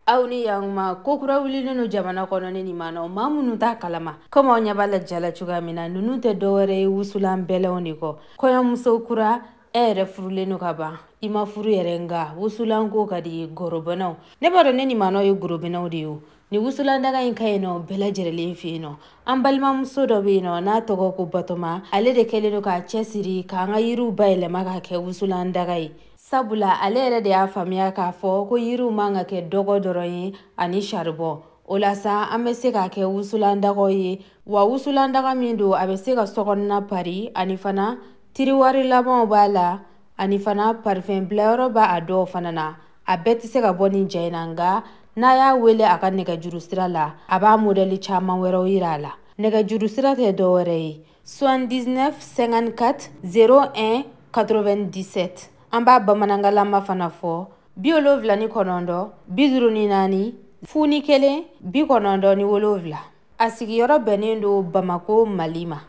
Awni yang ma kokura wulile no jamana kono ne ni mana ma munu ta kalama kama onya bala jala chuga mina nunu te dore wusulan bele oniko koya muso kura ere furule no kaba ima furu yerenga wusulan ko kadi gorobana ne baro ne ni mana yo gorobana odiyo ni wusulan daga in kayno bela jerele fino ambalma muso do bino na togo ko batoma ale de kele no ka chesiri ka nga yiru baile maka ke wusulan daga sabula ale yɛrɛ de y'a faamuya k'a fɔ ko yiriw man ka kɛ dɔgɔ dɔrɔn ye ani charbon o la sa an bɛ se k'a kɛ wusulandaga ye wa wusulandaga min don a bɛ se ka sokɔnɔna pari ani fana tiriwari labanw b'a la ani fana parfum bilayɔrɔ b'a a dɔw fana na a bɛɛ tɛ se ka bɔ nin ja in na nka n'a y'a wele a ka nɛgɛjuru sira la a b'a modèle caman wɛrɛw yira a la nɛgɛjuru sira tɛ dɔwɛrɛ ye 79 54 01 97 an b'a bamanangalama fana fɔ 79 54 01 97 a sigiyɔrɔ bɛnnen don Bamako Mali ma.